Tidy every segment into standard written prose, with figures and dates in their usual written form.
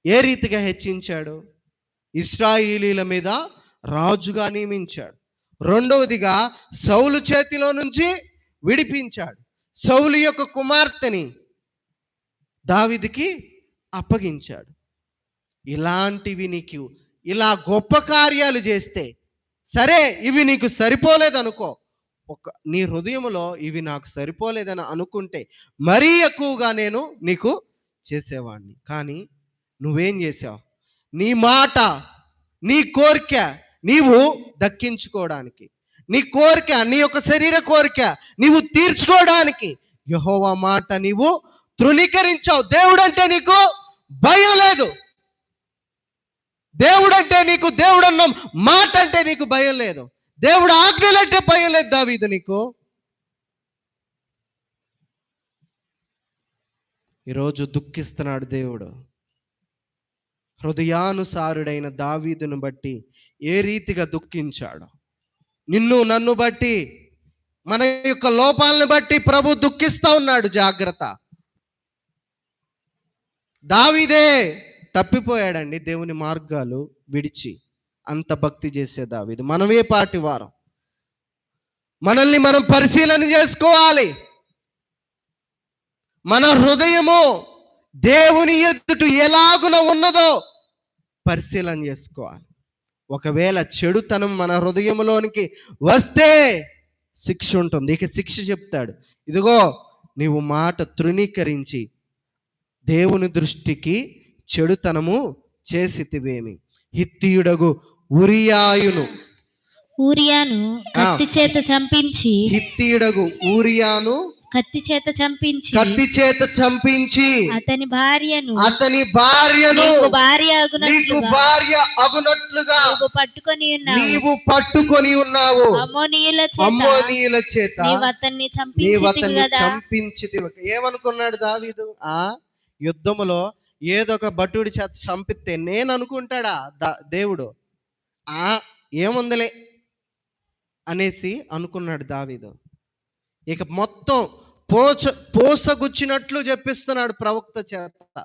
ఏ రీతిగా హెచ్చించాడు? ఇశ్రాయేలీల మీద రాజుగా నియమించాడు. రెండవదిగా సౌలు చేతిలో నుంచి విడిపించాడు. సౌలు యొక్క కుమార్తెని దావీదుకి అప్పగించాడు. ఇలాంటివి నీకు ఇలా గొప్ప కార్యాలు చేస్తే సరే, ఇవి నీకు సరిపోలేదనుకో, నీ హృదయంలో ఇవి నాకు సరిపోలేదని అనుకుంటే మరీ ఎక్కువగా నేను నీకు చేసేవాడిని. కానీ నువ్వేం చేసావు? నీ మాట, నీ కోరిక నీవు దక్కించుకోవడానికి, నీ కోరిక, నీ యొక్క శరీర కోరిక నీవు తీర్చుకోవడానికి యెహోవా మాట నీవు తృణీకరించావు. దేవుడంటే నీకు భయం లేదు. దేవుడంటే నీకు, దేవుడన్న మాట అంటే నీకు భయం లేదు. దేవుడు ఆజ్ఞలంటే భయం లేదు దావీదు నీకు. ఈరోజు దుఃఖిస్తున్నాడు దేవుడు. హృదయానుసారుడైన దావీదును బట్టి ఏ రీతిగా దుఃఖించాడు. నిన్ను నన్ను బట్టి, మన యొక్క లోపాలను బట్టి ప్రభు దుఃఖిస్తా ఉన్నాడు. జాగ్రత్త. దావీదే తప్పిపోయాడండి దేవుని మార్గాలు విడిచి. అంత భక్తి చేసే దావీదు. మనమే పాటి వారం. మనల్ని మనం పరిశీలన చేసుకోవాలి. మన హృదయము దేవుని ఎదుట ఎలాగున ఉన్నదో పరిశీలన చేసుకోవాలి. ఒకవేళ చెడుతనం మన హృదయంలోనికి వస్తే శిక్ష ఉంటుంది. ఇక శిక్ష చెప్తాడు, ఇదిగో నీవు మాట తృణీకరించి దేవుని దృష్టికి చెడుతనము చేసితివేమి. హిత్తీయుడగు ఊరియాను కత్తి చేత చంపించి, హిత్తీయుడగు ఊరియాను కత్తి చేత చంపించి అతని భార్యను నీకు భార్య అగునట్లుగా నీవు పట్టుకొని ఉన్నావు. అమ్మోనీయుల చేత నీవు అతన్ని చంపించితివి. ఏమనుకున్నాడు దావీదు? యుద్ధములో ఏదో ఒక భటుడి చేత చంపితే నేను అనుకుంటాడా దేవుడు? ఏముందలే అనేసి అనుకున్నాడు దావీదు. ఇక మొత్తం పోసగుచ్చినట్లు చెప్పిస్తున్నాడు ప్రవక్త చేత.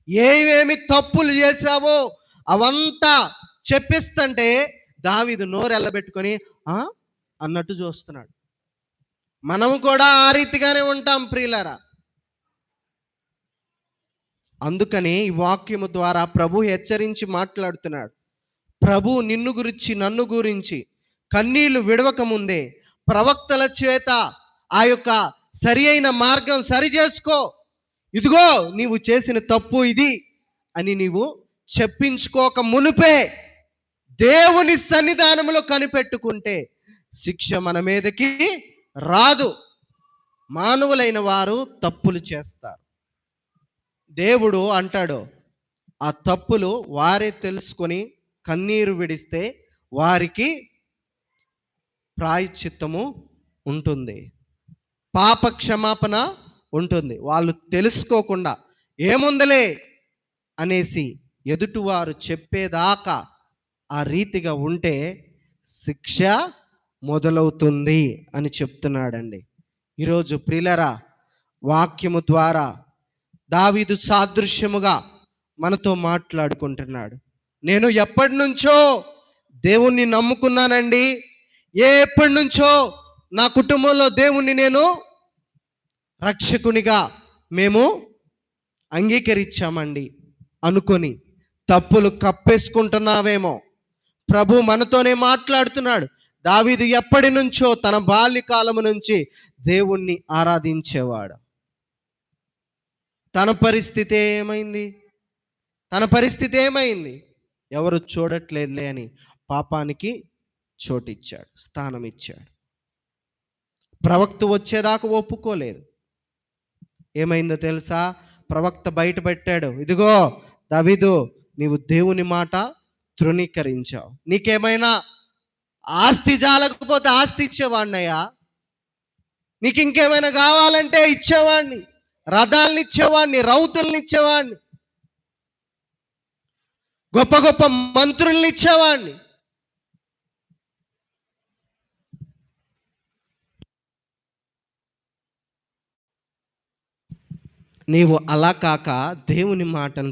ఏమేమి తప్పులు చేశావో అవంతా చెప్పిస్తుంటే దావీదు నోరెళ్ళబెట్టుకొని అన్నట్టు చూస్తున్నాడు. మనము కూడా ఆ రీతిగానే ఉంటాం ప్రియులారా. అందుకని ఈ వాక్యము ద్వారా ప్రభు హెచ్చరించి మాట్లాడుతున్నాడు. ప్రభు నిన్ను గురించి, నన్ను గురించి కన్నీళ్లు విడవక ముందే ప్రవక్తల చేత ఆ యొక్క సరి అయిన మార్గం సరి చేసుకో, ఇదిగో నీవు చేసిన తప్పు ఇది అని నీవు చెప్పించుకోక మునుపే దేవుని సన్నిధానంలో కనిపెట్టుకుంటే శిక్ష మన మీదకి రాదు. మానవులైన వారు తప్పులు చేస్తారు. దేవుడు అంటాడు, ఆ తప్పులు వారే తెలుసుకొని కన్నీరు విడిస్తే వారికి ప్రాయశ్చిత్తము ఉంటుంది, పాప క్షమాపణ ఉంటుంది. వాళ్ళు తెలుసుకోకుండా ఏముందలే అనేసి ఎదుటివారు చెప్పేదాకా ఆ రీతిగా ఉంటే శిక్ష మొదలవుతుంది అని చెప్తున్నాడండి. ఈరోజు ప్రియులరా, వాక్యము ద్వారా దావీదు సాదృశ్యముగా మనతో మాట్లాడుకుంటున్నాడు. నేను ఎప్పటి నుంచో దేవుణ్ణి నమ్ముకున్నానండి, ఎప్పటి నుంచో నా కుటుంబంలో దేవుణ్ణి నేను రక్షకునిగా మేము అంగీకరించామండి అనుకొని తప్పులు కప్పేసుకుంటున్నావేమో. ప్రభు మనతోనే మాట్లాడుతున్నాడు. దావీదు ఎప్పటి నుంచో తన బాల్యకాలము నుంచి దేవుణ్ణి ఆరాధించేవాడు. తన పరిస్థితి ఏమైంది? ఎవరు చూడట్లేదులే అని పాపానికి చోటిచ్చాడు, స్థానం ఇచ్చాడు. ప్రవక్త వచ్చేదాకా ఒప్పుకోలేదు. ఏమైందో తెలుసా? ప్రవక్త బయట పెట్టాడు, ఇదిగో దావీదు, నీవు దేవుని మాట తృణీకరించావు. నీకేమైనా ఆస్తి జాలకపోతే ఆస్తి ఇచ్చేవాడినయ్యా, నీకు ఇంకేమైనా కావాలంటే ఇచ్చేవాడిని, రథాలను ఇచ్చేవాడిని, రౌతుల్ని ఇచ్చేవాడిని, గొప్ప గొప్ప మంత్రుల్ని ఇచ్చేవాడిని. నీవు అలా కాక దేవుని మాటను